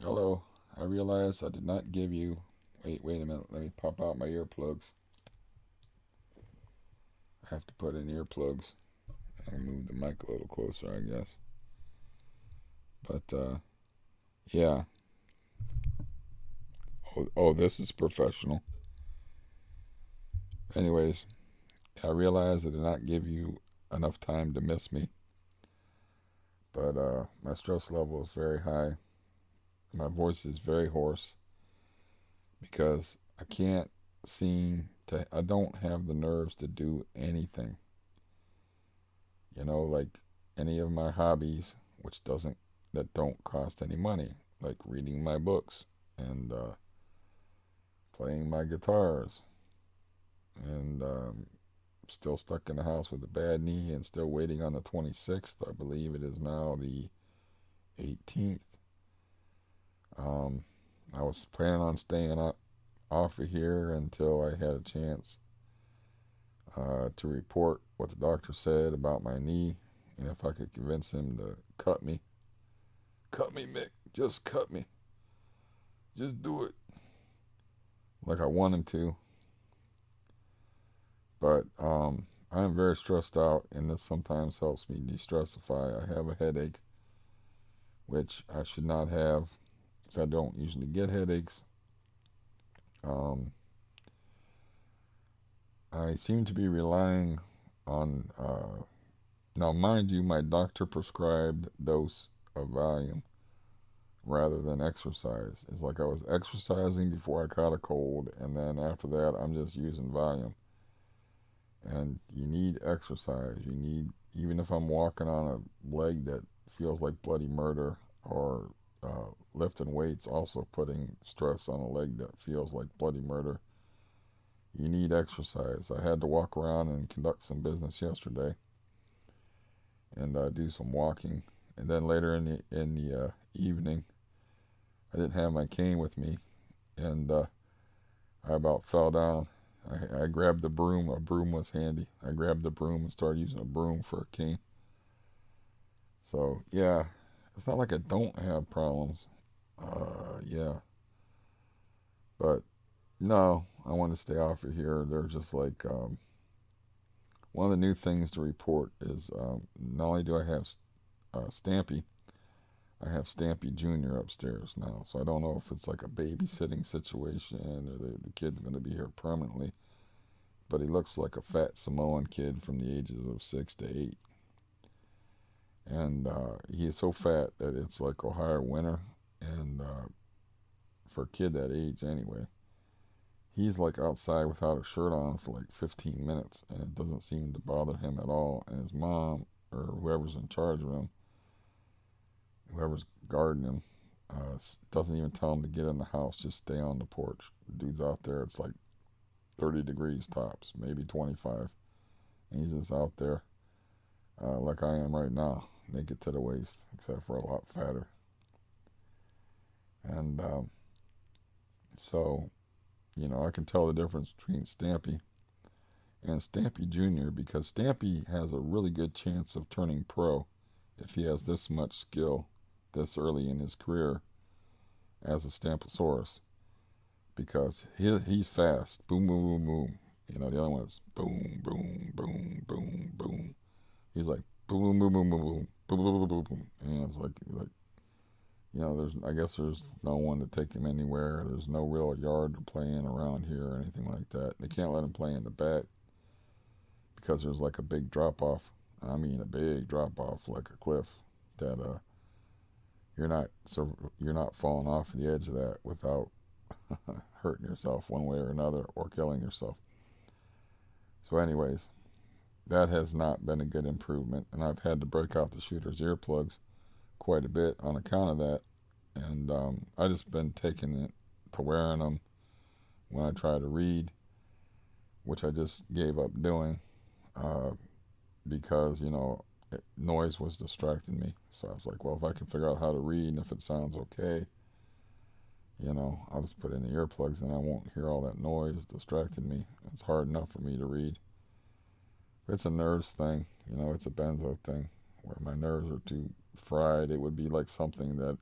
Hello. I realize I did not give you. Wait a minute. Let me pop out my earplugs. I have to put in earplugs. I'll move the mic a little closer, I guess. But, yeah. Oh, this is professional. Anyways, I realize I did not give you enough time to miss me. But, my stress level is very high. My voice is very hoarse because I don't have the nerves to do anything. Like any of my hobbies, that don't cost any money, like reading my books and playing my guitars, and still stuck in the house with a bad knee and still waiting on the 26th. I believe it is now the 18th. I was planning on staying off of here until I had a chance to report what the doctor said about my knee, and if I could convince him to cut me. Cut me, Mick. Just cut me. Just do it. Like I want him to. But I am very stressed out, and this sometimes helps me de-stressify. I have a headache, which I should not have, because I don't usually get headaches. Um, I seem to be relying on, now mind you, my doctor prescribed dose of Valium rather than exercise. It's like I was exercising before I caught a cold, and then after that, I'm just using Valium. And you need exercise. Even if I'm walking on a leg that feels like bloody murder, or lifting weights, also putting stress on a leg that feels like bloody murder, you need exercise. I had to walk around and conduct some business yesterday, and do some walking. And then later in the evening, I didn't have my cane with me, and I about fell down. I grabbed the broom. A broom was handy. I grabbed the broom and started using a broom for a cane. So, yeah, it's not like I don't have problems. Yeah. But, no, I want to stay off of here. They're just like, one of the new things to report is, not only do I have Stampy, I have Stampy Jr. upstairs now. So I don't know if it's like a babysitting situation, or the kid's going to be here permanently. But he looks like a fat Samoan kid from the ages of 6 to 8. And he is so fat that it's like Ohio winter. And for a kid that age anyway, he's like outside without a shirt on for like 15 minutes, and it doesn't seem to bother him at all. And his mom, or whoever's in charge of him, whoever's guarding him, doesn't even tell him to get in the house, just stay on the porch. The dude's out there, it's like 30 degrees tops, maybe 25. And he's just out there, like I am right now, naked to the waist, except for a lot fatter. And so, I can tell the difference between Stampy and Stampy Jr., because Stampy has a really good chance of turning pro if he has this much skill this early in his career as a Stamposaurus, because he's fast. Boom, boom, boom, boom. The other one is boom, boom, boom, boom, boom. He's like boom, boom, boom, boom, boom, boom, boom, boom, boom, boom. And it's like I guess there's no one to take him anywhere. There's no real yard to play in around here or anything like that. They can't let him play in the back because there's like a big drop off. I mean, a big drop off, like a cliff that you're not falling off the edge of that without hurting yourself one way or another, or killing yourself. So, anyways, that has not been a good improvement, and I've had to break out the shooter's earplugs quite a bit on account of that. And I just been taking it to wearing them when I try to read, which I just gave up doing, uh, because noise was distracting me. So I was like, well, if I can figure out how to read, and if it sounds okay, I'll just put in the earplugs and I won't hear all that noise distracting me. It's hard enough for me to read. It's a nerves thing, it's a benzo thing, where my nerves are too fried. It would be like something that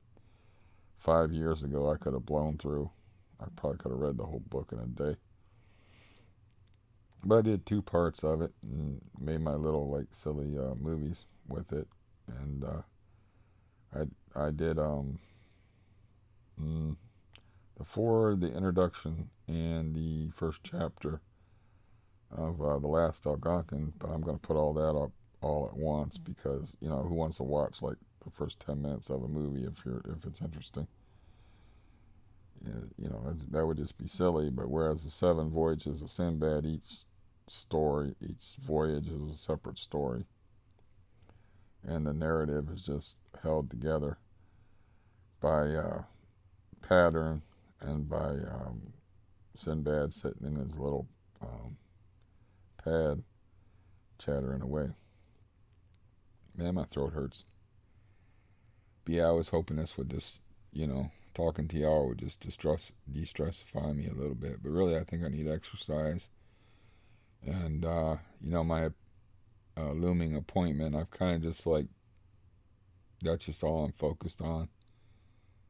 5 years ago, I could have blown through. I probably could have read the whole book in a day. But I did 2 parts of it and made my little like silly movies with it. And I did mm, the foreword, the introduction, and the first chapter of The Last Algonquin. But I'm going to put all that up all at once because who wants to watch like the first 10 minutes of a movie if it's interesting? That would just be silly. But whereas the 7 voyages of Sinbad, each voyage is a separate story, and the narrative is just held together by pattern and by Sinbad sitting in his little pad chattering away. Man, my throat hurts. But yeah, I was hoping this would just, talking to y'all would just de-stressify me a little bit. But really, I think I need exercise. And, my looming appointment, I've kind of just like, that's just all I'm focused on.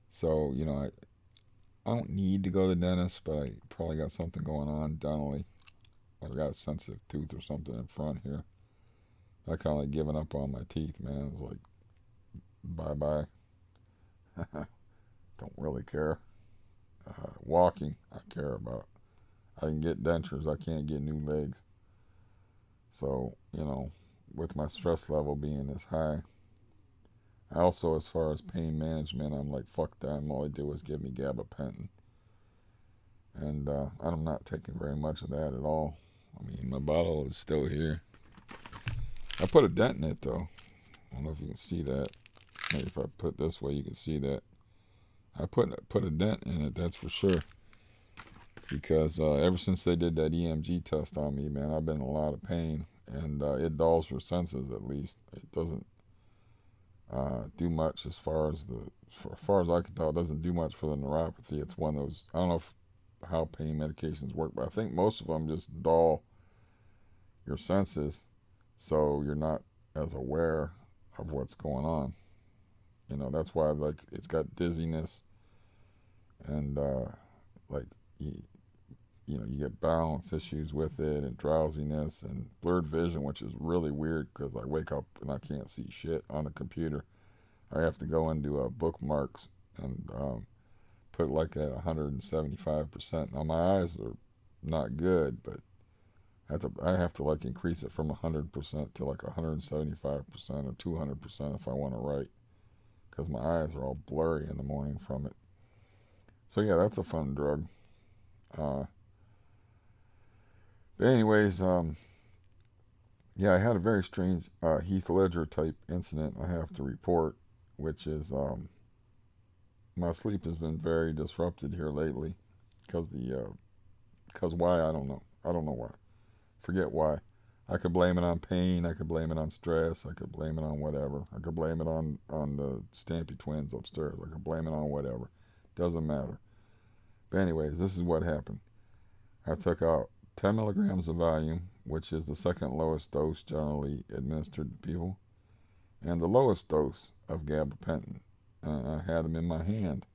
So, I don't need to go to the dentist, but I probably got something going on dentally. I got a sensitive tooth or something in front here. I kind of like giving up on my teeth, man. It's like, bye-bye. Don't really care. Walking, I care about. I can get dentures. I can't get new legs. So, with my stress level being this high, I also, as far as pain management, I'm like, fuck that. All they do is give me gabapentin. And I'm not taking very much of that at all. I mean, my bottle is still here. I put a dent in it, though. I don't know if you can see that. Maybe if I put it this way, you can see that. I put a dent in it, that's for sure. Because ever since they did that EMG test on me, man, I've been in a lot of pain. And it dulls your senses, at least. It doesn't do much as far as I can tell. It doesn't do much for the neuropathy. It's one of those, I don't know how pain medications work, but I think most of them just dull your senses so you're not as aware of what's going on. That's why like it's got dizziness and like you get balance issues with it and drowsiness and blurred vision, which is really weird because I wake up and I can't see shit on the computer. I have to go into bookmarks and put it like at 175%. Now my eyes are not good, but I have to like increase it from 100% to like 175% or 200% if I want to write, because my eyes are all blurry in the morning from it. So yeah, that's a fun drug. But anyways, yeah, I had a very strange Heath Ledger type incident I have to report, which is my sleep has been very disrupted here lately because why, I don't know. I don't know why. Forget why. I could blame it on pain. I could blame it on stress. I could blame it on whatever. I could blame it on the Stampy twins upstairs. I could blame it on whatever. Doesn't matter. But anyways, this is what happened. I took out 10 milligrams of Valium, which is the second lowest dose generally administered to people, and the lowest dose of gabapentin. I had them in my hand,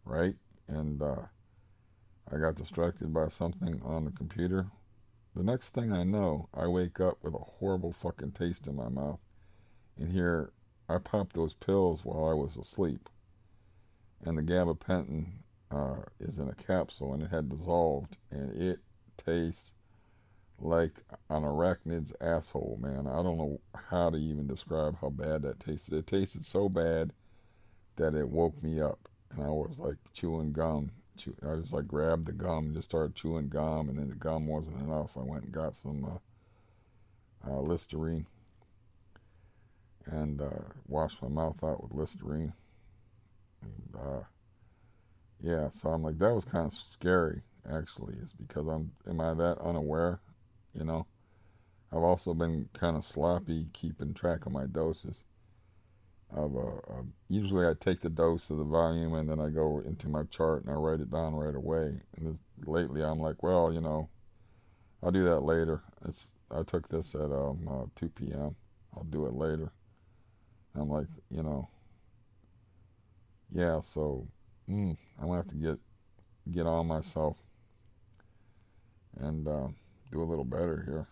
right? And I got distracted by something on the computer. The next thing I know, I wake up with a horrible fucking taste in my mouth. And here, I popped those pills while I was asleep. And the gabapentin is in a capsule, and it had dissolved. And it tastes like an arachnid's asshole, man. I don't know how to even describe how bad that tasted. It tasted so bad that it woke me up. And I was like chewing gum. I just like grabbed the gum and just started chewing gum, and then the gum wasn't enough. I went and got some Listerine and washed my mouth out with Listerine. And yeah, so I'm like, that was kind of scary, actually. It's because am I that unaware? I've also been kind of sloppy keeping track of my doses. Usually I take the dose of the Valium and then I go into my chart and I write it down right away. And lately I'm like, well, I'll do that later. I took this at 2 p.m. I'll do it later. I'm like, yeah, so I'm gonna have to get on myself and do a little better here.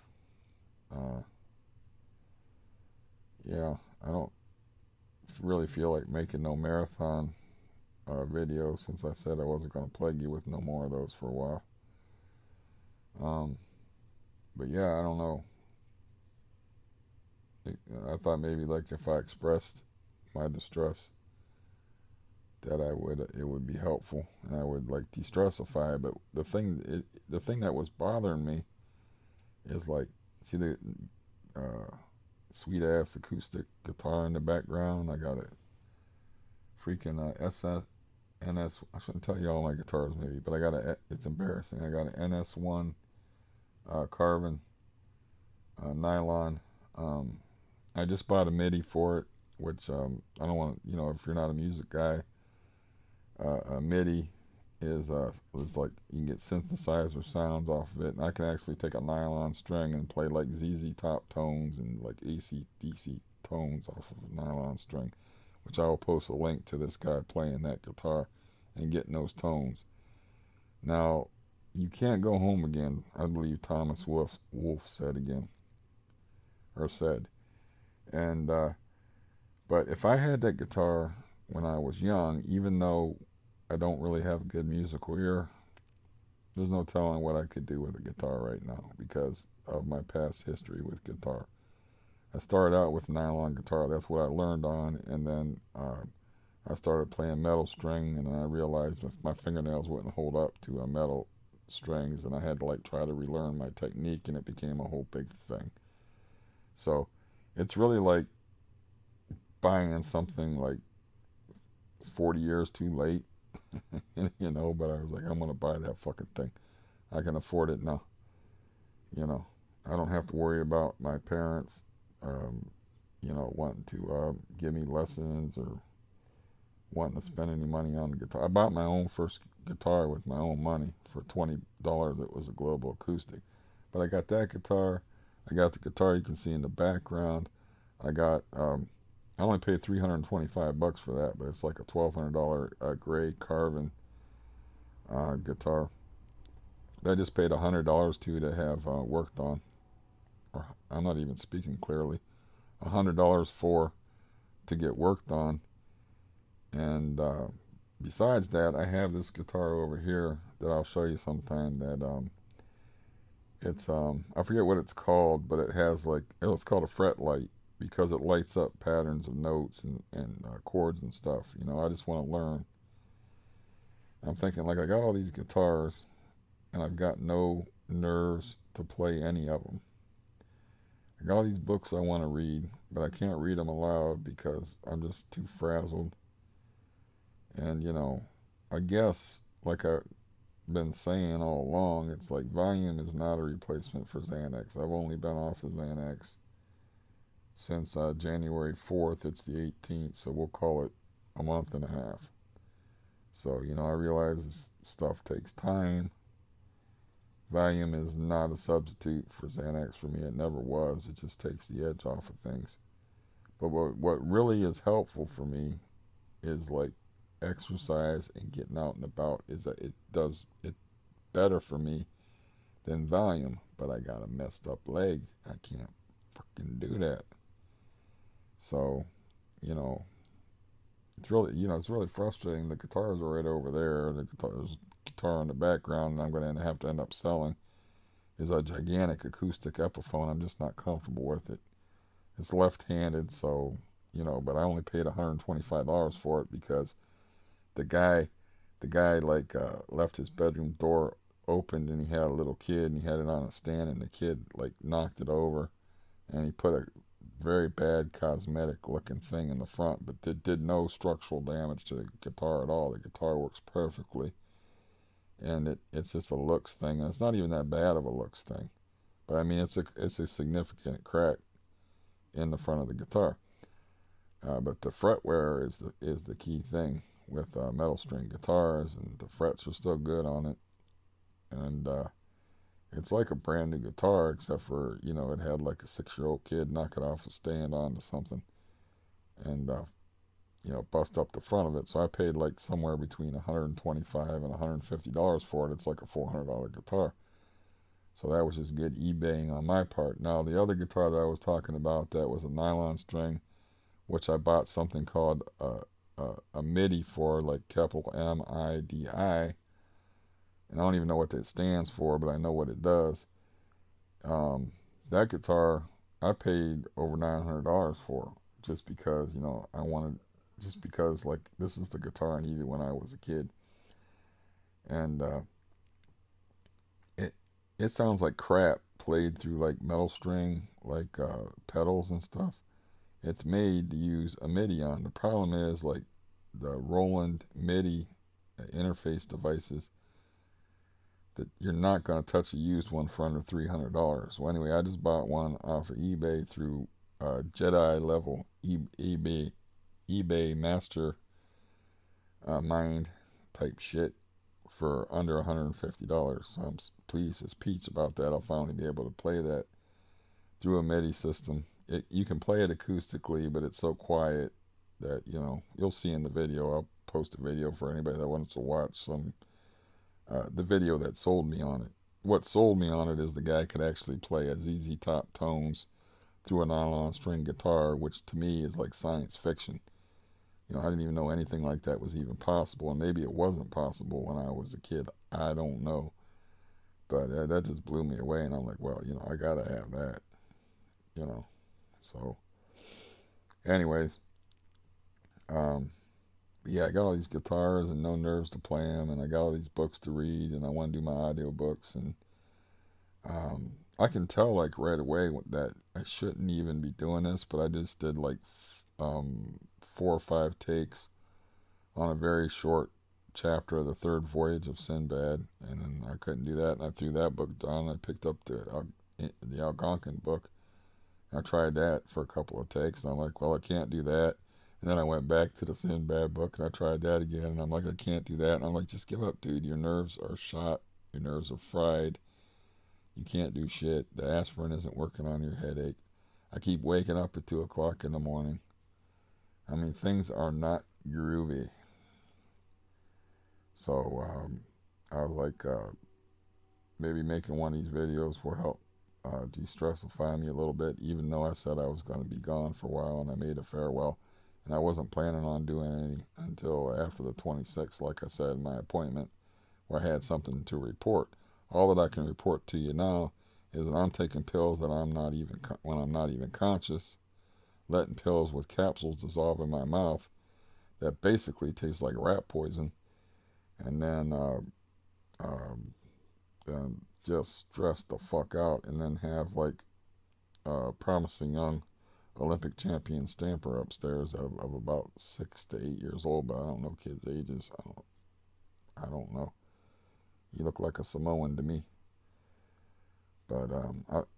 Uh, yeah, I don't really feel like making no marathon video since I said I wasn't gonna plague you with no more of those for a while. Um, but yeah, I don't know. I thought maybe like if I expressed my distress, that it would be helpful and I would like de-stressify. But the thing that was bothering me is like, see the uh, sweet ass acoustic guitar in the background. I got a freaking NS. I shouldn't tell you all my guitars maybe, but I got a. It's embarrassing. I got an NS1 carbon nylon. Um, I just bought a MIDI for it, which I don't want to. You know, if you're not a music guy, a MIDI is like you can get synthesizer sounds off of it, and I can actually take a nylon string and play like ZZ Top tones and like AC/DC tones off of a nylon string, which I will post a link to this guy playing that guitar and getting those tones. Now, you can't go home again, I believe Thomas Wolfe said again, or said. And, but if I had that guitar when I was young, even though I don't really have a good musical ear, there's no telling what I could do with a guitar right now because of my past history with guitar. I started out with nylon guitar, that's what I learned on, and then I started playing metal string, and then I realized my fingernails wouldn't hold up to a metal strings, and I had to like try to relearn my technique, and it became a whole big thing. So it's really like buying something like 40 years too late, you know. But I was like, I'm gonna buy that fucking thing. I can afford it now, you know. I don't have to worry about my parents, um, wanting to give me lessons or wanting to spend any money on the guitar. I bought my own first guitar with my own money for $20. It was a Global Acoustic. But I got that guitar. I got the guitar you can see in the background. I got I only paid $325 for that, but it's like a $1,200 gray carving guitar. I just paid $100 to have worked on. Or I'm not even speaking clearly. $100 for to get worked on. And besides that, I have this guitar over here that I'll show you sometime. That it's I forget what it's called, but it has like it's called a fret light because it lights up patterns of notes and chords and stuff. You know, I just want to learn. I'm thinking like I got all these guitars, and I've got no nerves to play any of them. I got all these books I want to read, but I can't read them aloud because I'm just too frazzled. And I guess like I've been saying all along, it's like Valium is not a replacement for Xanax. I've only been off of Xanax since January 4th. It's the 18th, so we'll call it a month and a half. So, I realize this stuff takes time. Valium is not a substitute for Xanax for me. It never was. It just takes the edge off of things. But what really is helpful for me is like exercise and getting out and about. Is that it does it better for me than Valium, but I got a messed up leg. I can't fucking do that. So, you know, it's really frustrating. The guitars are right over there. There's guitar in the background, and I'm going to have to end up selling is a gigantic acoustic Epiphone. I'm just not comfortable with it. It's left-handed, so but I only paid $125 for it because the guy, like left his bedroom door opened, and he had a little kid, and he had it on a stand, and the kid like knocked it over, and he put a very bad cosmetic looking thing in the front, but it did no structural damage to the guitar at all. The guitar works perfectly, and it's just a looks thing, and it's not even that bad of a looks thing. But I mean, it's a significant crack in the front of the guitar. But the fret wear is the key thing with metal string guitars, and the frets are still good on it, and it's like a brand new guitar, except for it had like a 6-year-old kid knock it off a stand onto something, and bust up the front of it. So I paid like somewhere between $125 and $150 for it. It's like a $400 guitar. So that was just good eBaying on my part. Now the other guitar that I was talking about, that was a nylon string, which I bought something called a MIDI for, like capital MIDI. And I don't even know what that stands for, but I know what it does. That guitar I paid over $900 for, just because I wanted, just because like this is the guitar I needed when I was a kid, and it it sounds like crap played through like metal string, like pedals and stuff. It's made to use a MIDI on. The problem is like the Roland MIDI interface devices, that you're not going to touch a used one for under $300. Well, anyway, I just bought one off of eBay through Jedi level eBay master mind type shit for under $150. So I'm pleased as Pete's about that. I'll finally be able to play that through a MIDI system. You can play it acoustically, but it's so quiet that you'll see in the video. I'll post a video for anybody that wants to watch the video that sold me on it. What sold me on it is the guy could actually play a ZZ Top tones through a nylon string guitar, which to me is like science fiction. I didn't even know anything like that was even possible, and maybe it wasn't possible when I was a kid. I don't know, but that just blew me away, and I'm like, well, I gotta have that, So, anyways, yeah, I got all these guitars and no nerves to play them, and I got all these books to read, and I want to do my audio books, and I can tell like right away that I shouldn't even be doing this, but I just did like 4 or 5 takes on a very short chapter of the third voyage of Sinbad, and then I couldn't do that, and I threw that book down. I picked up the Algonquin book. I tried that for a couple of takes, and I'm like, well, I can't do that. And then I went back to the Sinbad book, and I tried that again, and I'm like, I can't do that. And I'm like, just give up, dude. Your nerves are shot. Your nerves are fried. You can't do shit. The aspirin isn't working on your headache. I keep waking up at 2 o'clock in the morning. I mean, things are not groovy. So I was like, maybe making one of these videos will help de-stressify me a little bit, even though I said I was going to be gone for a while, and I made a farewell. And I wasn't planning on doing any until after the 26th, like I said in my appointment, where I had something to report. All that I can report to you now is that I'm taking pills that when I'm not even conscious, letting pills with capsules dissolve in my mouth that basically taste like rat poison, and then just stress the fuck out, and then have like a promising young Olympic champion stamper upstairs of about 6 to 8 years old, but I don't know kids' ages. I don't know. He looked like a Samoan to me, but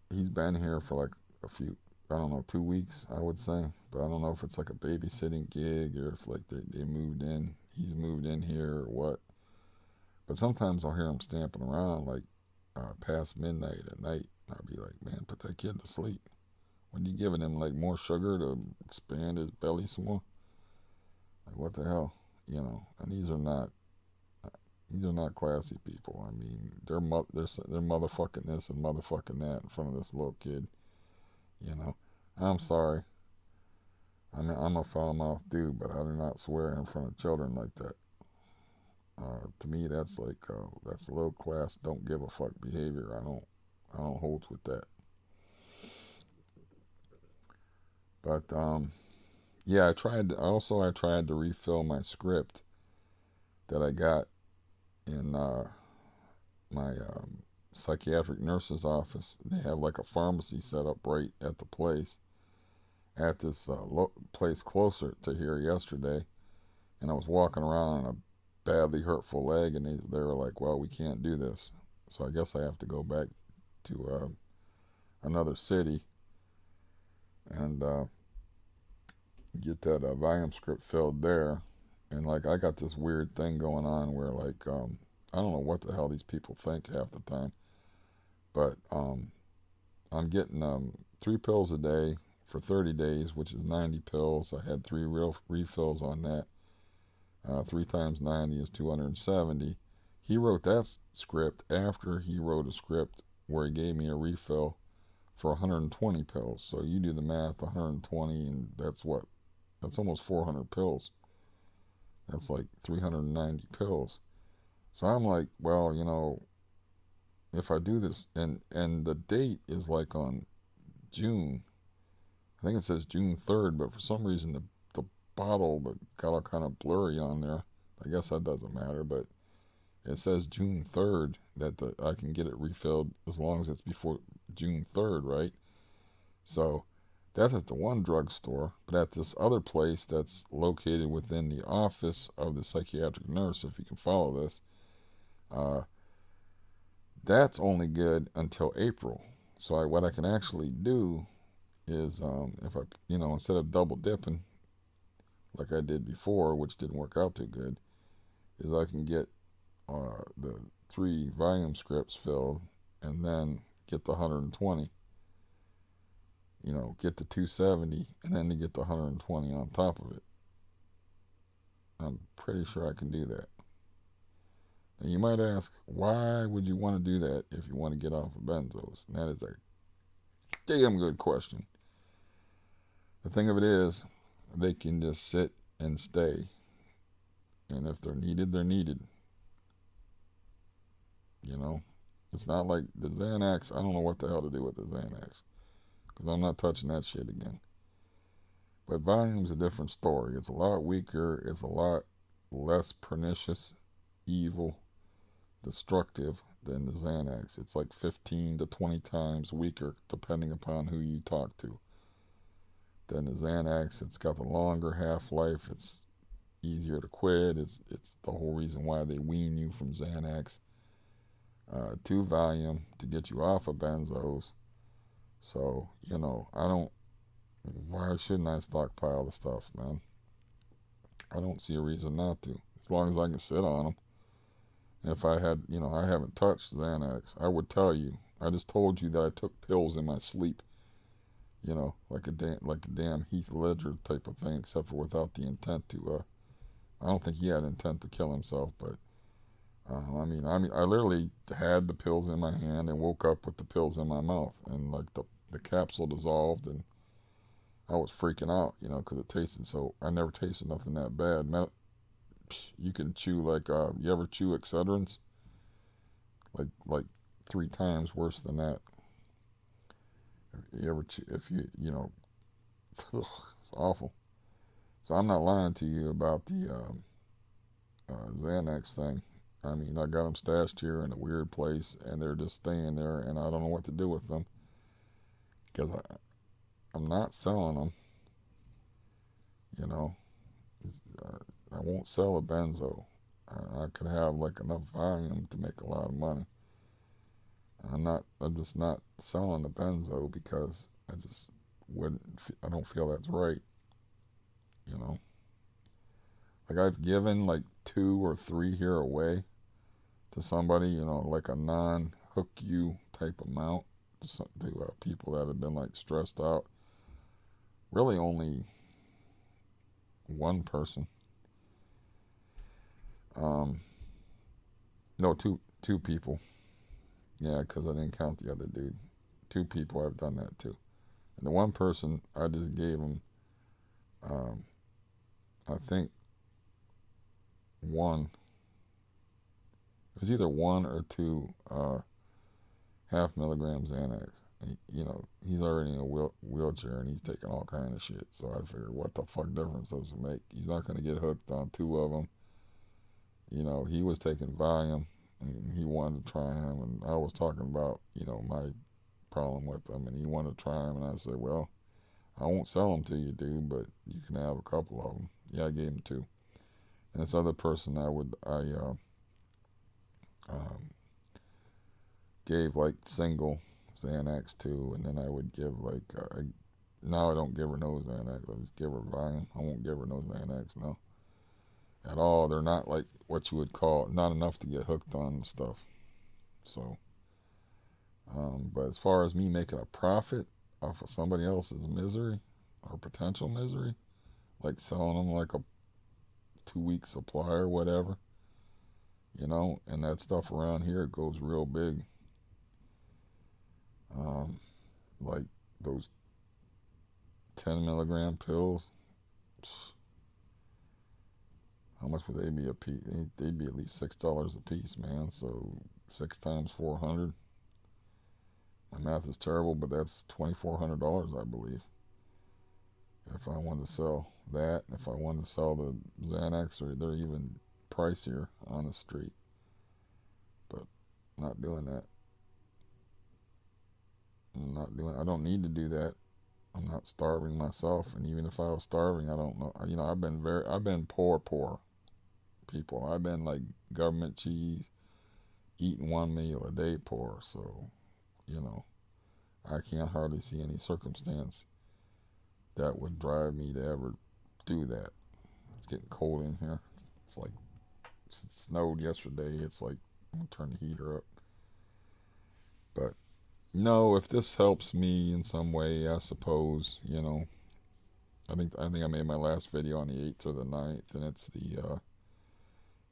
he's been here for like a few, I don't know, 2 weeks, I would say. But I don't know if it's like a babysitting gig, or if like they moved in, he's moved in here or what. But sometimes I'll hear him stamping around like past midnight at night. I'll be like, man, put that kid to sleep. When you giving him like more sugar to expand his belly some more? Like, what the hell? And these are not classy people. I mean, they're motherfucking this and motherfucking that in front of this little kid. I'm sorry. I mean, I'm a foul mouthed dude, but I do not swear in front of children like that. To me, that's like that's low class, don't give a fuck behavior. I don't hold with that. But yeah, I tried to refill my script that I got in my psychiatric nurse's office. They have like a pharmacy set up right at the place, at this place closer to here yesterday, and I was walking around on a badly hurtful leg, and they were like, well, we can't do this. So I guess I have to go back to another city and get that Valium script filled there. And like, I got this weird thing going on where like I don't know what the hell these people think half the time, but I'm getting 3 pills a day for 30 days, which is 90 pills. I had 3 real refills on that. 3 times 90 is 270. He wrote that script after he wrote a script where he gave me a refill for 120 pills. So you do the math, 120, and that's what? That's almost 400 pills. That's like 390 pills. So I'm like, well, if I do this, and the date is like on June, I think it says June 3rd, but for some reason the bottle that got all kind of blurry on there. I guess that doesn't matter, but it says June 3rd that I can get it refilled as long as it's before June 3rd, right? So that's at the one drugstore, but at this other place that's located within the office of the psychiatric nurse, if you can follow this, that's only good until April. So what I can actually do is, if I, instead of double dipping like I did before, which didn't work out too good, is I can get the 3 volume scripts filled and then get the 120. Get the 270 and then to get the 120 on top of it. I'm pretty sure I can do that. And you might ask, why would you want to do that if you want to get off of benzos? And that is a damn good question. The thing of it is, they can just sit and stay. And if they're needed, they're needed. It's not like the Xanax. I don't know what the hell to do with the Xanax, because I'm not touching that shit again. But Valium's a different story. It's a lot weaker. It's a lot less pernicious, evil, destructive than the Xanax. It's like 15 to 20 times weaker, depending upon who you talk to, than the Xanax. It's got the longer half-life. It's easier to quit. It's the whole reason why they wean you from Xanax to Valium to get you off of benzos. So, why shouldn't I stockpile the stuff, man? I don't see a reason not to, as long as I can sit on them. If I had, I haven't touched Xanax, I would tell you. I just told you that I took pills in my sleep, like a damn Heath Ledger type of thing, except for without the intent to, I don't think he had intent to kill himself, but, I literally had the pills in my hand and woke up with the pills in my mouth, and like the capsule dissolved, and I was freaking out, because it tasted so. I never tasted nothing that bad. You can chew like, you ever chew Excedrins? Like 3 times worse than that. You ever chew, if you, it's awful. So I'm not lying to you about the Xanax thing. I got them stashed here in a weird place, and they're just staying there, and I don't know what to do with them, because I'm not selling them. I won't sell a benzo. I could have like enough volume to make a lot of money. I'm just not selling the benzo because I don't feel that's right. Like I've given like 2 or 3 here away to somebody, like a non-hook you type amount to people that have been like stressed out. Really only one person. No, two people. Yeah, because I didn't count the other dude. 2 people I've done that to. And the one person, I just gave him, I think, 1. It was either 1 or 2 half milligrams Xanax. He's already in a wheelchair and he's taking all kind of shit. So I figured, what the fuck difference does it make? He's not going to get hooked on 2 of them. He was taking Valium and he wanted to try him. And I was talking about, my problem with them, and he wanted to try him. And I said, well, I won't sell them to you, dude, but you can have a couple of them. Yeah, I gave him 2. And this other person I gave like single Xanax to, and then I would give like, now I don't give her no Xanax, I just give her Valium. I won't give her no Xanax, no. At all. They're not like what you would call, not enough to get hooked on stuff. So, but as far as me making a profit off of somebody else's misery or potential misery, like selling them like a 2 week supply or whatever, and that stuff around here goes real big. Um, like those 10 milligram pills, how much would they be a piece? They'd be at least $6 a piece, man. So 6 times 400. My math is terrible, but that's $2,400, I believe. If I wanted to sell that, if I wanted to sell the Xanax, or they're even pricier on the street. But not doing that. I don't need to do that. I'm not starving myself, and even if I was starving, I don't know. I've been poor people. I've been like government cheese, eating one meal a day poor. So, you know, I can't hardly see any circumstance that would drive me to ever do that. It's getting cold in here. It's like it snowed yesterday. It's like I'm gonna turn the heater up. But no, if this helps me in some way, I suppose, I think I made my last video on the 8th or the 9th, and it's the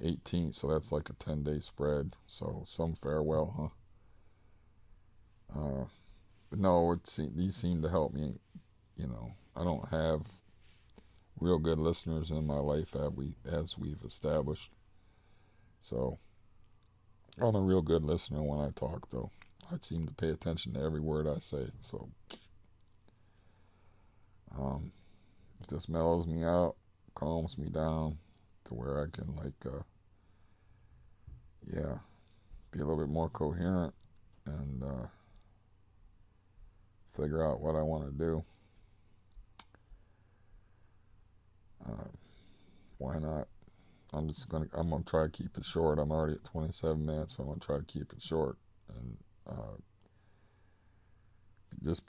18th, so that's like a 10-day spread. So some farewell, huh? But no, these seem to help me. I don't have real good listeners in my life as we've established. So I'm a real good listener when I talk, though. I seem to pay attention to every word I say. So it just mellows me out, calms me down to where I can be a little bit more coherent and figure out what I want to do. Why not? I'm gonna try to keep it short. I'm already at 27 minutes, but I'm gonna try to keep it short, and just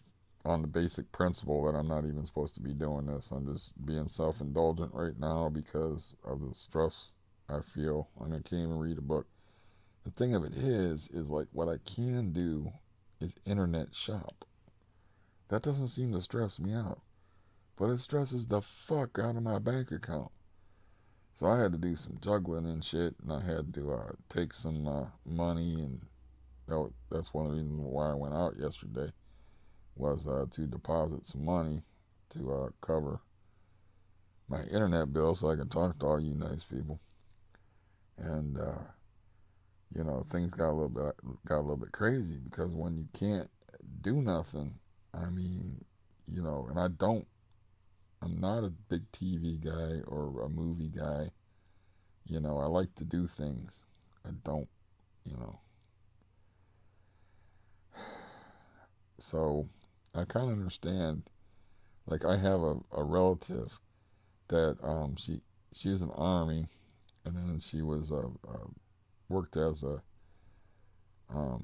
on the basic principle that I'm not even supposed to be doing this. I'm just being self-indulgent right now because of the stress I feel. I can't even read a book. The thing of it is like what I can do is internet shop. That doesn't seem to stress me out, but it stresses the fuck out of my bank account. So I had to do some juggling and shit, and I had to take some money, and that's one of the reasons why I went out yesterday, was to deposit some money to cover my internet bill so I can talk to all you nice people. And things got a little bit crazy, because when you can't do nothing, and I'm not a big TV guy or a movie guy. I like to do things. I don't, So I kind of understand. Like, I have a relative that she's an army, and then she was worked as a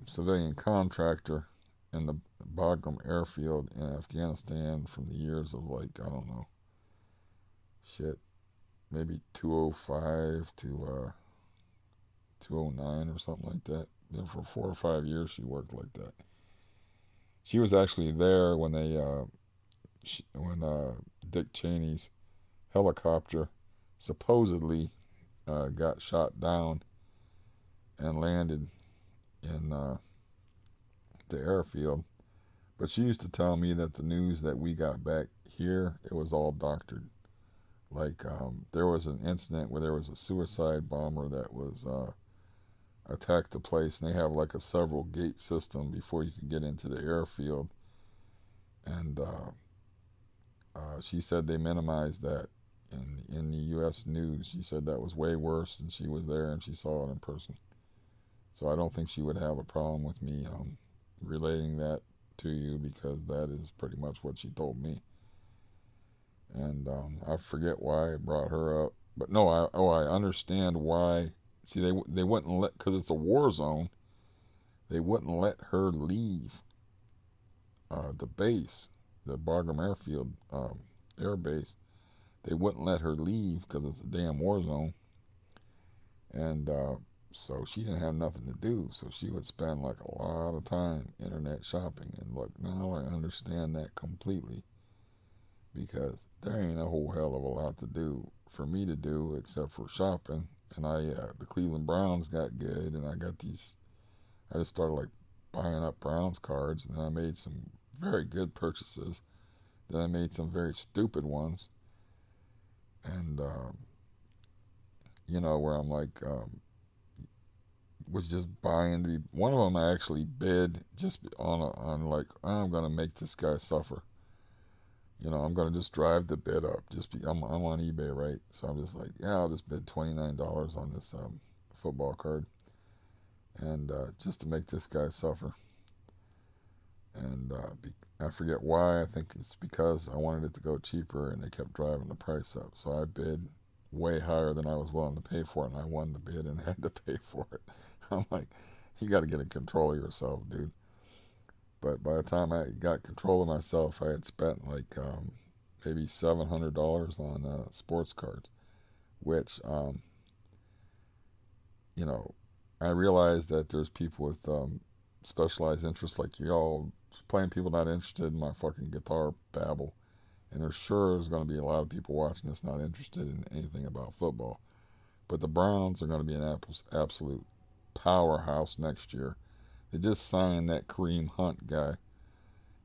civilian contractor in the Bagram airfield in Afghanistan from the years of, like, I don't know, maybe 205 to 209 or something like that. For 4 or 5 years she worked like that. She was actually there when Dick Cheney's helicopter supposedly got shot down and landed in the airfield. But she used to tell me that the news that we got back here, it was all doctored. Like, there was an incident where there was a suicide bomber that was attacked the place, and they have like a several gate system before you can get into the airfield. And she said they minimized that in the U.S. news. She said that was way worse, and she was there and she saw it in person. So I don't think she would have a problem with me relating that to you, because that is pretty much what she told me. And I forget why I brought her up, but no, I understand why. See, they wouldn't let, because it's a war zone. They wouldn't let her leave the base, the Bagram Airfield air base. They wouldn't let her leave because it's a damn war zone. And So she didn't have nothing to do. So she would spend like a lot of time internet shopping. And look, now I understand that completely because there ain't a whole hell of a lot to do for me to do except for shopping. And the Cleveland Browns got good, and I got these. I just started like buying up Browns cards, and then I made some very good purchases. Then I made some very stupid ones, and where I'm like, was just buying to be. One of them I actually bid just on like I'm gonna make this guy suffer. I'm gonna just drive the bid up. I'm on eBay, right? So I'm just like, yeah, I'll just bid $29 on this football card, and just to make this guy suffer. And I forget why. I think it's because I wanted it to go cheaper, and they kept driving the price up. So I bid way higher than I was willing to pay for it, and I won the bid and had to pay for it. I'm like, you got to get in control of yourself, dude. But by the time I got control of myself, I had spent like maybe $700 on sports cards, which you know I realized that there's people with specialized interests like y'all, plain people not interested in my fucking guitar babble. And there sure is going to be a lot of people watching this not interested in anything about football. But the Browns are going to be an absolute powerhouse next year. They just signed that Kareem Hunt guy.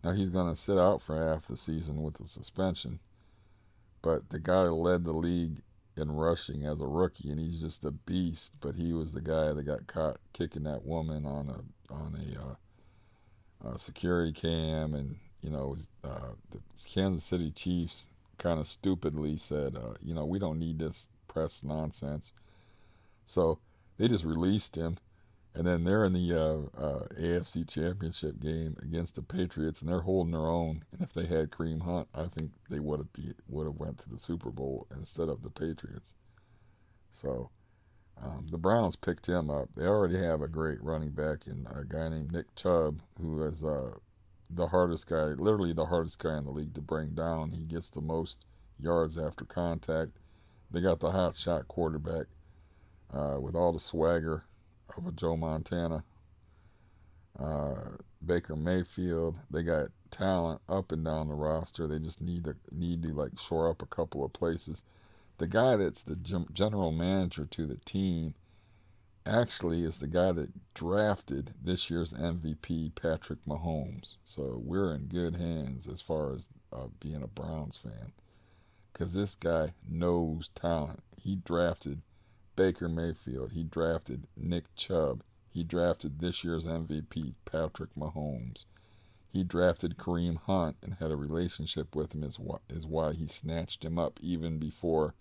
Now he's going to sit out for half the season with a suspension. But the guy led the league in rushing as a rookie, and he's just a beast. But he was the guy that got caught kicking that woman on a security cam, and the Kansas City Chiefs kind of stupidly said, we don't need this press nonsense. So they just released him, and then they're in the AFC Championship game against the Patriots, and they're holding their own. And if they had Kareem Hunt, I think they would have went to the Super Bowl instead of the Patriots. So the Browns picked him up. They already have a great running back in a guy named Nick Chubb, who is the hardest guy, literally the hardest guy in the league to bring down. He gets the most yards after contact. They got the hot shot quarterback with all the swagger of a Joe Montana. Baker Mayfield. They got talent up and down the roster. They just need to like shore up a couple of places. The guy that's the general manager to the team actually is the guy that drafted this year's MVP, Patrick Mahomes. So we're in good hands as far as being a Browns fan, because this guy knows talent. He drafted Baker Mayfield. He drafted Nick Chubb. He drafted this year's MVP, Patrick Mahomes. He drafted Kareem Hunt and had a relationship with him, is why he snatched him up even before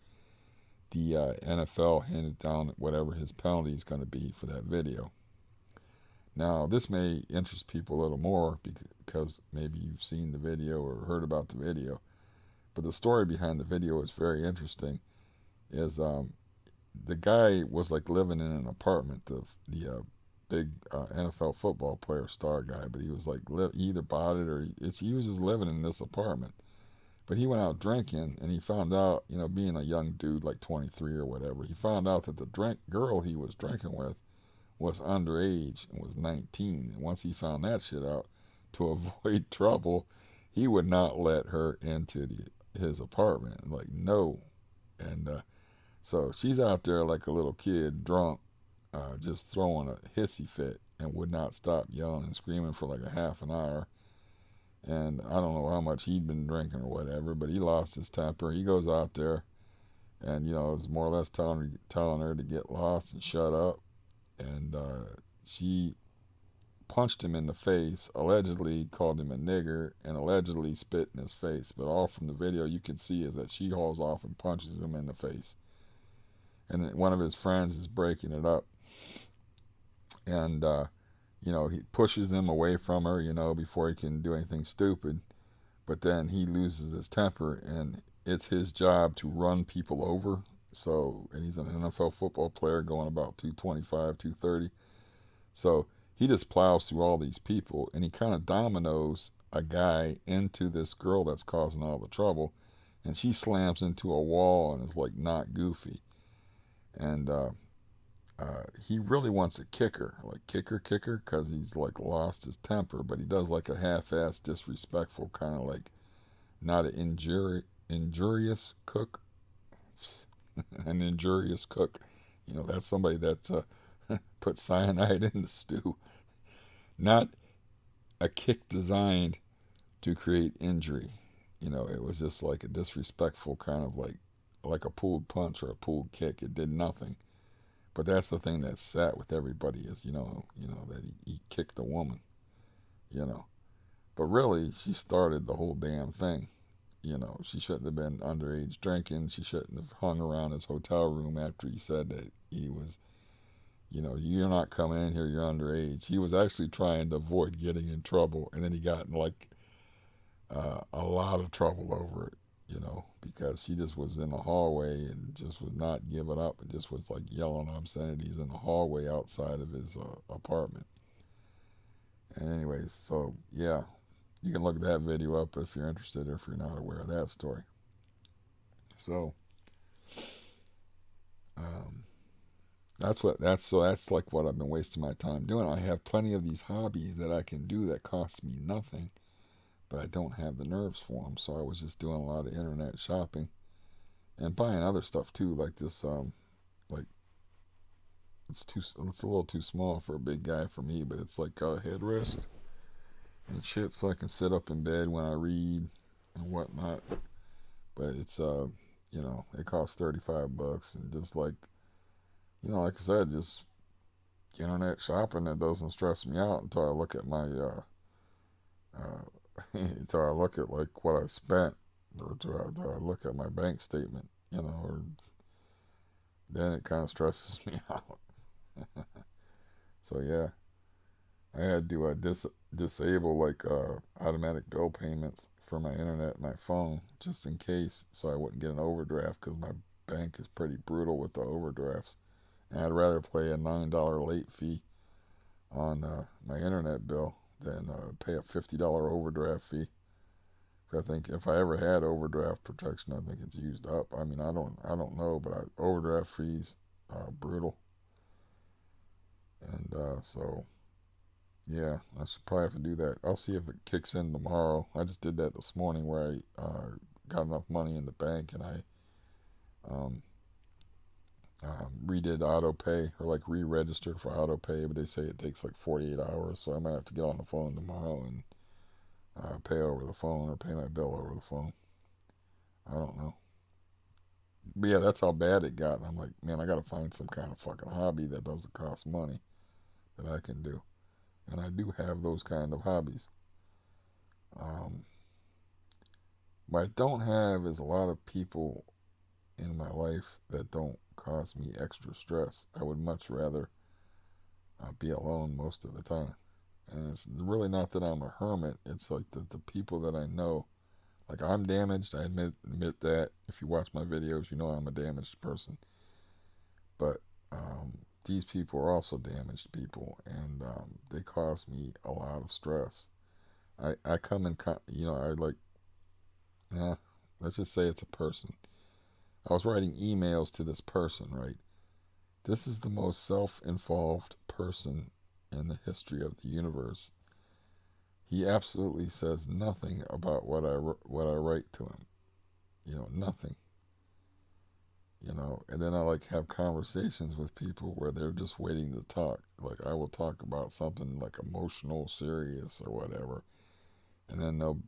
the NFL handed down whatever his penalty is going to be for that video. Now, this may interest people a little more because maybe you've seen the video or heard about the video, but the story behind the video is very interesting. Is the guy was like living in an apartment, the big NFL football player, star guy, but he was like he either bought it or he was just living in this apartment. But he went out drinking, and he found out, being a young dude like 23 or whatever, he found out that the girl he was drinking with was underage and was 19. And once he found that shit out, to avoid trouble, he would not let her into his apartment. Like, no. And so she's out there like a little kid, drunk, just throwing a hissy fit, and would not stop yelling and screaming for like a half an hour. And I don't know how much he'd been drinking or whatever, but he lost his temper. He goes out there and, is more or less telling her to get lost and shut up. And she punched him in the face, allegedly called him a nigger, and allegedly spit in his face. But all from the video you can see is that she hauls off and punches him in the face. And then one of his friends is breaking it up. And he pushes him away from her, before he can do anything stupid. But then he loses his temper, and it's his job to run people over. So, and he's an NFL football player going about 225, 230. So he just plows through all these people, and he kind of dominoes a guy into this girl that's causing all the trouble. And she slams into a wall and is like not goofy. And he really wants a kicker, like kicker, because he's like lost his temper, but he does like a half-assed, disrespectful kind of like not an injurious cook, an injurious cook. You know, that's somebody that's put cyanide in the stew, not a kick designed to create injury. You know, it was just like a disrespectful kind of like a pulled punch or a pulled kick. It did nothing. But that's the thing that sat with everybody is that he kicked the woman. You know, but really she started the whole damn thing. You know, she shouldn't have been underage drinking. She shouldn't have hung around his hotel room after he said that he was, you're not coming in here, you're underage. He was actually trying to avoid getting in trouble, and then he got in like a lot of trouble over it, because she just was in the hallway and just was not giving up and just was like yelling obscenities in the hallway outside of his apartment. And anyways, so yeah, you can look that video up if you're interested or if you're not aware of that story. So um, that's like what I've been wasting my time doing. I have plenty of these hobbies that I can do that cost me nothing, but I don't have the nerves for them. So I was just doing a lot of internet shopping and buying other stuff too, like this. Like it's a little too small for a big guy for me, but it's like a headrest and shit, so I can sit up in bed when I read and whatnot. But it's it costs $35, and just like like I said, just internet shopping that doesn't stress me out until I look at my until I look at like what I spent, or until I look at my bank statement, or then it kind of stresses me out. So yeah, I had to disable like automatic bill payments for my internet and my phone just in case, so I wouldn't get an overdraft because my bank is pretty brutal with the overdrafts. And I'd rather pay a $9 late fee on my internet bill than pay a $50 overdraft fee. So I think if I ever had overdraft protection, I think it's used up. I mean, I don't know, but overdraft fees, brutal. And so yeah, I should probably have to do that. I'll see if it kicks in tomorrow. I just did that this morning where I got enough money in the bank and I um, redid auto pay or like re-registered for auto pay, but they say it takes like 48 hours, so I might have to get on the phone tomorrow and pay over the phone or pay my bill over the phone. I don't know. But yeah, that's how bad it got. And I'm like, man, I gotta find some kind of fucking hobby that doesn't cost money that I can do. And I do have those kind of hobbies. Um, what I don't have is a lot of people in my life that don't cause me extra stress. I would much rather be alone most of the time. And it's really not that I'm a hermit. It's like the people that I know. Like I'm damaged. I admit that. If you watch my videos, you know I'm a damaged person. But these people are also damaged people, and they cause me a lot of stress. I come in, I like, let's just say it's a person. I was writing emails to this person, right? This is the most self-involved person in the history of the universe. He absolutely says nothing about what I write to him. Nothing. And then I like have conversations with people where they're just waiting to talk. Like I will talk about something like emotional, serious, or whatever, and then they'll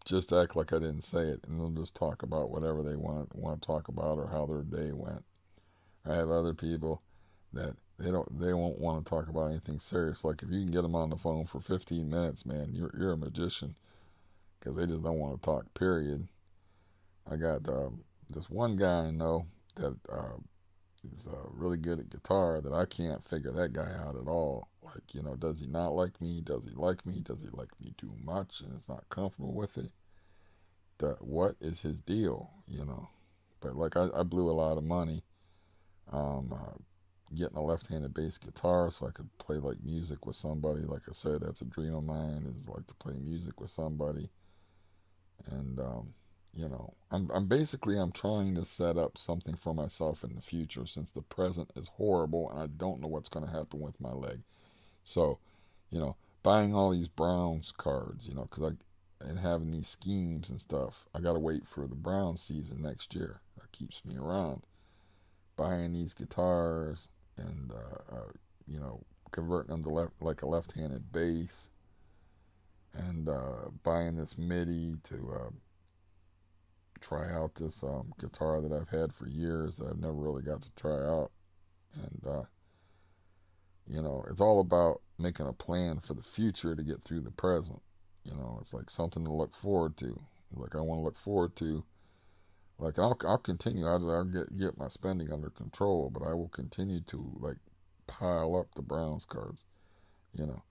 just act like I didn't say it, and they'll just talk about whatever they want to talk about or how their day went. I have other people that they won't want to talk about anything serious. Like if you can get them on the phone for 15 minutes, man, you're a magician because they just don't want to talk. Period. I got this one guy I know that is really good at guitar that I can't figure that guy out at all. Like, does he not like me? Does he like me? Does he like me too much and is not comfortable with it? What is his deal? But like I blew a lot of money um, uh, getting a left-handed bass guitar so I could play like music with somebody. Like I said, that's a dream of mine is like to play music with somebody. And I'm trying to set up something for myself in the future, since the present is horrible and I don't know what's going to happen with my leg. So, you know, buying all these Browns cards, because and having these schemes and stuff, I got to wait for the Browns season next year. That keeps me around. Buying these guitars and, converting them to like a left-handed bass, and buying this MIDI to try out this guitar that I've had for years that I've never really got to try out. And, it's all about making a plan for the future to get through the present. It's like something to look forward to. Like I want to look forward to. Like I'll continue. I'll get my spending under control, but I will continue to like pile up the Browns cards. You know,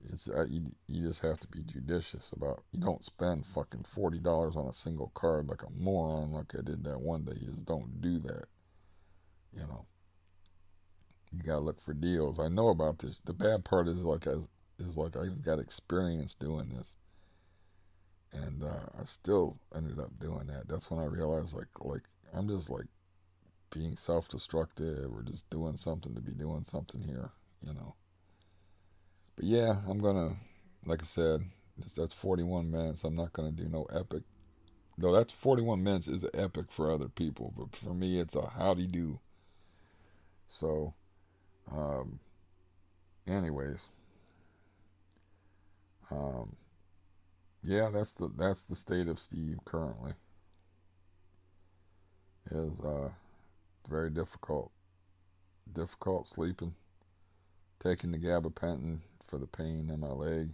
you just have to be judicious about. You don't spend fucking $40 on a single card like a moron, like I did that one day. You just don't do that. You know, you gotta look for deals. I know about this. The bad part is I got experience doing this, and I still ended up doing that. That's when I realized like I'm just like being self-destructive or just doing something to be doing something here. You know. But yeah, I'm gonna, like I said, that's 41 minutes. I'm not gonna do no epic. Though that's 41 minutes is an epic for other people, but for me it's a howdy do. So, um, anyways, um, yeah, that's the state of Steve currently. Is very difficult sleeping, taking the gabapentin for the pain in my leg,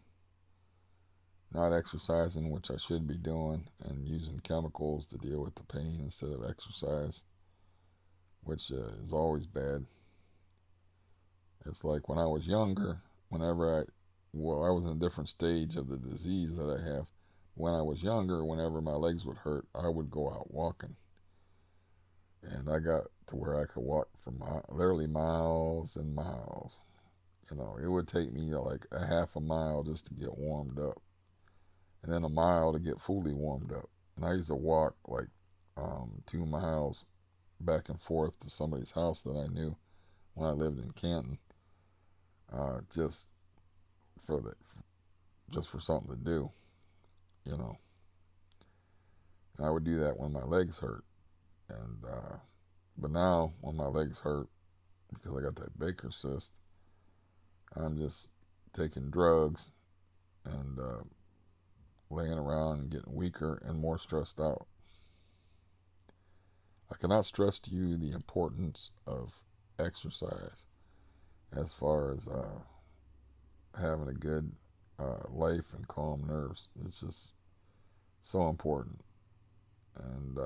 not exercising, which I should be doing, and using chemicals to deal with the pain instead of exercise, which is always bad. It's like when I was younger, I was in a different stage of the disease that I have. When I was younger, whenever my legs would hurt, I would go out walking. And I got to where I could walk for literally miles and miles. It would take me like a half a mile just to get warmed up, and then a mile to get fully warmed up. And I used to walk like 2 miles back and forth to somebody's house that I knew when I lived in Canton, just for the just for something to do, you know. And I would do that when my legs hurt, and but now when my legs hurt because I got that Baker cyst, I'm just taking drugs and laying around and getting weaker and more stressed out. I cannot stress to you the importance of exercise as far as having a good life and calm nerves. It's just so important. And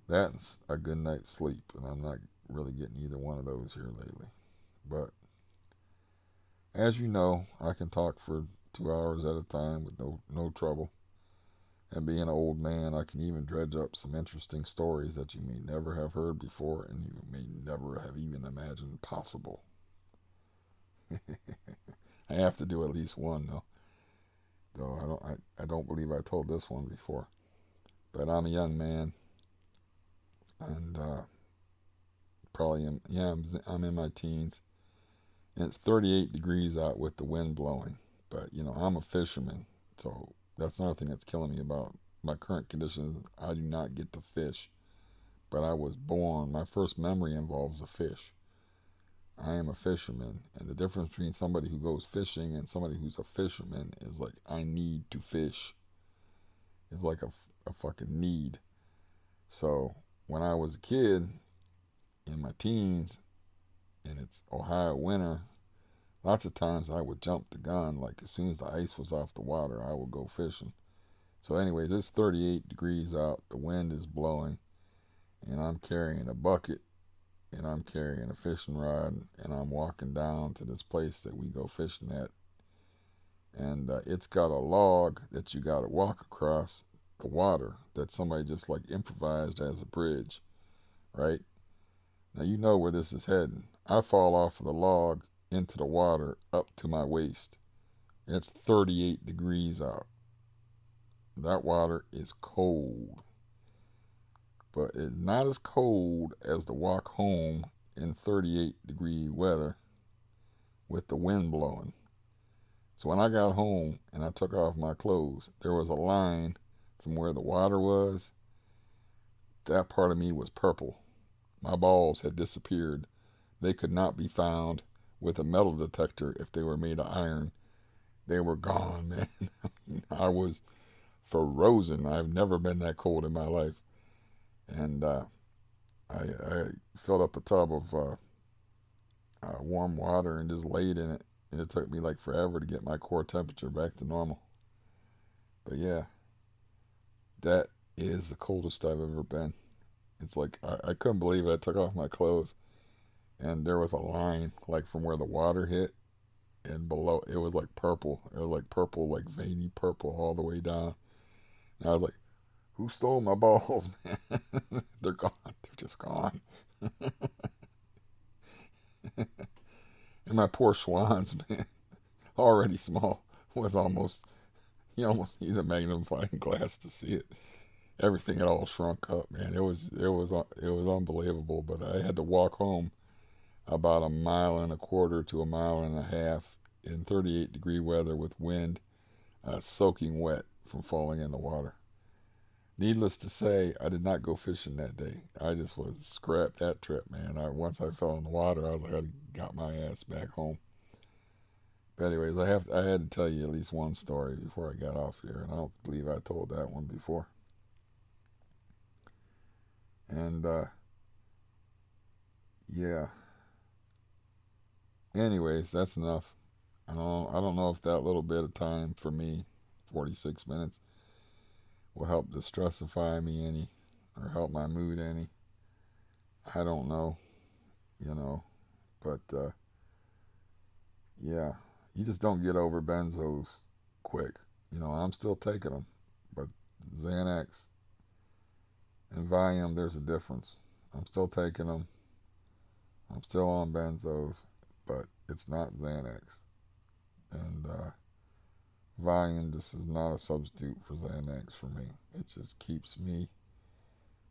that's a good night's sleep. And I'm not really getting either one of those here lately. But as you know, I can talk for 2 hours at a time with no trouble. And being an old man, I can even dredge up some interesting stories that you may never have heard before and you may never have even imagined possible. I have to do at least one though. Though I don't believe I told this one before. But I'm a young man, and I'm in my teens, and it's 38 degrees out with the wind blowing. But I'm a fisherman, so that's another thing that's killing me about my current conditions. I do not get to fish, but I was born. My first memory involves a fish. I am a fisherman, and the difference between somebody who goes fishing and somebody who's a fisherman is like I need to fish. It's like a fucking need. So when I was a kid in my teens and it's Ohio winter, lots of times I would jump the gun. Like as soon as the ice was off the water, I would go fishing. So anyways, it's 38 degrees out. The wind is blowing, and I'm carrying a bucket, and I'm carrying a fishing rod, and I'm walking down to this place that we go fishing at. And it's got a log that you got to walk across the water that somebody just like improvised as a bridge, right? Now you know where this is heading. I fall off of the log into the water up to my waist. It's 38 degrees out. that water is cold, but it's not as cold as the walk home in 38-degree weather with the wind blowing. So when I got home and I took off my clothes, there was a line from where the water was. That part of me was purple. My balls had disappeared. They could not be found with a metal detector if they were made of iron. They were gone, man. I was frozen. I've never been that cold in my life. And I filled up a tub of warm water and just laid in it. And it took me like forever to get my core temperature back to normal. But yeah, that is the coldest I've ever been. It's like I couldn't believe it. I took off my clothes and there was a line like from where the water hit and below it was like purple. It was like purple, like veiny purple all the way down. And I was like, who stole my balls, man? They're gone. They're just gone. And my poor Schwann's, man, already small, was almost, he almost needed a magnifying glass to see it. Everything had all shrunk up, man. It was unbelievable. But I had to walk home about a mile and a quarter to a mile and a half in 38-degree weather with wind, soaking wet from falling in the water. Needless to say, I did not go fishing that day. I just was scrapped that trip, man. Once I fell in the water, I was like, I got my ass back home. But anyways, I had to tell you at least one story before I got off here, and I don't believe I told that one before. And yeah. Anyways, that's enough. I don't know if that little bit of time for me, 46 minutes, will help distressify me any or help my mood any. I don't know, you know, but yeah, you just don't get over benzos quick. I'm still taking them, but Xanax and Valium, there's a difference. I'm still taking them. I'm still on benzos, but it's not Xanax. And Valium just is not a substitute for Xanax for me. It just keeps me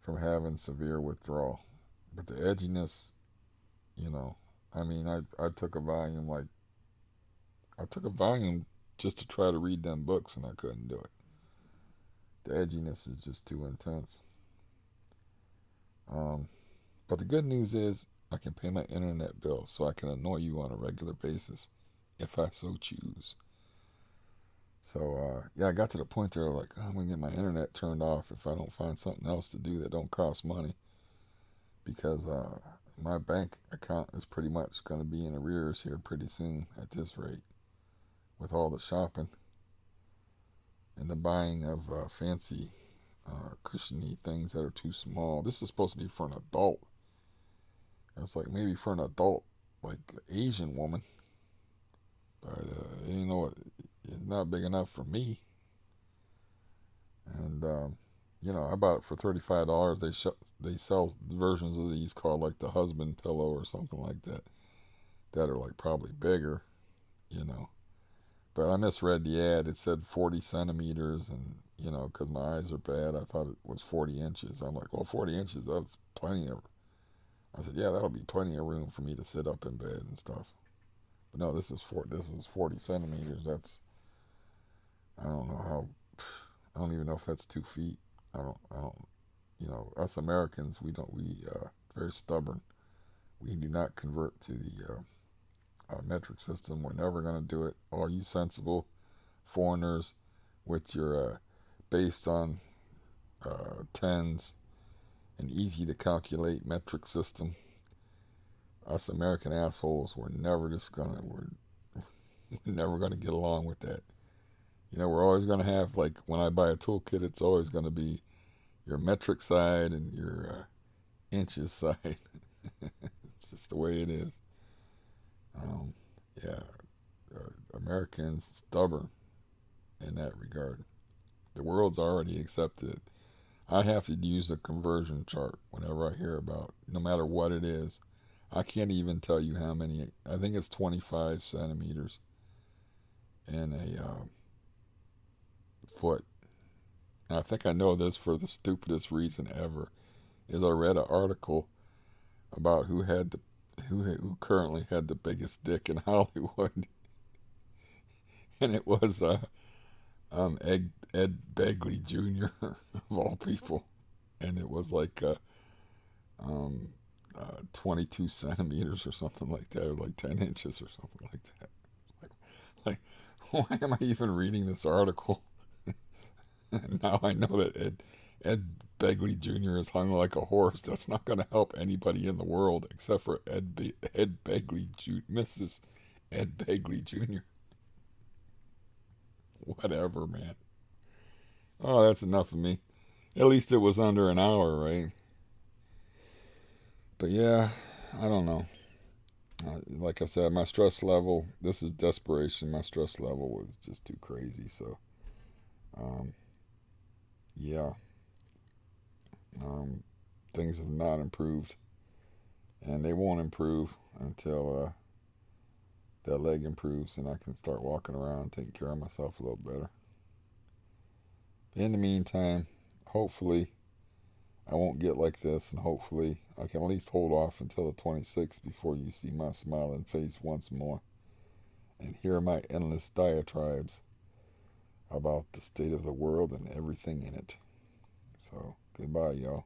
from having severe withdrawal. But the edginess, you know, I mean, I took a volume just to try to read them books and I couldn't do it. The edginess is just too intense. Um, but the good news is I can pay my internet bill so I can annoy you on a regular basis if I so choose. So yeah, I got to the point there like, oh, I'm gonna get my internet turned off if I don't find something else to do that don't cost money because my bank account is pretty much gonna be in arrears here pretty soon at this rate with all the shopping and the buying of fancy cushiony things that are too small. This is supposed to be for an adult. It's like maybe for an adult, like Asian woman, but it's not big enough for me. And I bought it for $35. They sell versions of these called like the husband pillow or something like that that are like probably bigger, you know. But I misread the ad. It said 40 centimeters, and because my eyes are bad, I thought it was 40 inches. I'm like, well, 40 inches, that's plenty of. I said, yeah, that'll be plenty of room for me to sit up in bed and stuff. But no, this is 40 centimeters. That's I don't know how. I don't even know if that's 2 feet. I don't. Us Americans, we very stubborn. We do not convert to the metric system. We're never going to do it. All you sensible foreigners with your based on tens and easy to calculate metric system. Us American assholes, we're never gonna get along with that. We're always gonna have like when I buy a toolkit, it's always gonna be your metric side and your inches side. It's just the way it is. Um, yeah, Americans stubborn in that regard. The world's already accepted it. I have to use a conversion chart whenever I hear about, no matter what it is. I can't even tell you how many. I think it's 25 centimeters in a foot. And I think I know this for the stupidest reason ever. Is I read an article about who currently had the biggest dick in Hollywood, and it was Ed Begley Jr. of all people, and it was like um, 22 centimeters or something like that, or like 10 inches or something like that. Like, why am I even reading this article? And now I know that Ed Begley Jr. is hung like a horse. That's not going to help anybody in the world except for Ed Begley Mrs. Ed Begley Jr. Whatever, man. Oh, that's enough of me. At least it was under an hour, right? But yeah, I don't know. Like I said, my stress level, this is desperation. My stress level was just too crazy. So, um, yeah, um, things have not improved. And they won't improve until that leg improves and I can start walking around, taking care of myself a little better. In the meantime, hopefully, I won't get like this, and hopefully, I can at least hold off until the 26th before you see my smiling face once more and hear my endless diatribes about the state of the world and everything in it. So, goodbye, y'all.